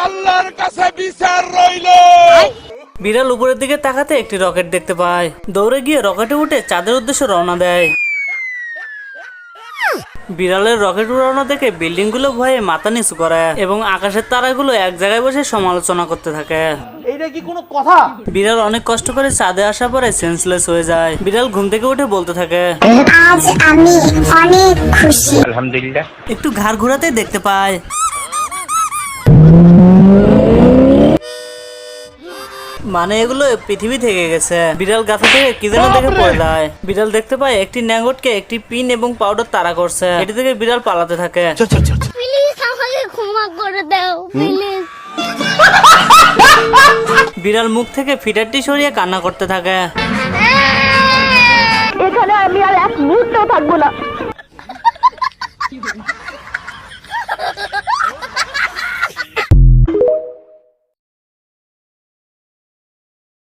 আল্লাহর কাছে বিচার রইল। বিড়াল উপরের দিকে তাকাতে একটি রকেট দেখতে পায়। দৌড়ে গিয়ে রকেটে উঠে চাঁদের উদ্দেশ্যে রওনা দেয়। বিড়ালের রকেট উড়ানো দেখে বিল্ডিং গুলো ভয়ে মাথা নিচু করে এবং আকাশের তারাগুলো এক জায়গায় বসে সমালোচনা করতে থাকে। এইটা কি কোনো কথা? বিড়াল অনেক কষ্ট করে চাঁদে আসার পরে সেন্সলেস হয়ে যায়। বিড়াল ঘুম থেকে উঠে বলতে থাকে, আজ আমি অনেক খুশি। আলহামদুলিল্লাহ। একটু ঘাড় ঘোরাতেই দেখতে পায় মানে এগুলো পৃথিবী থেকে গেছে। বিড়াল গাছা থেকে কি যেন দেখে পড়ে যায়। বিড়াল দেখতে পায় একটি ন্যাঙ্গটকে একটি পিন এবং পাউডার তাড়া করছে। এটি থেকে বিড়াল পালাতে থাকে। প্লিজ আমাকে ক্ষমা করে দাও প্লিজ। বিড়াল মুখ থেকে ফিটারটি সরিয়ে কান্না করতে থাকে। এখানে আমি আর এক মুহূর্ত থাকবো না।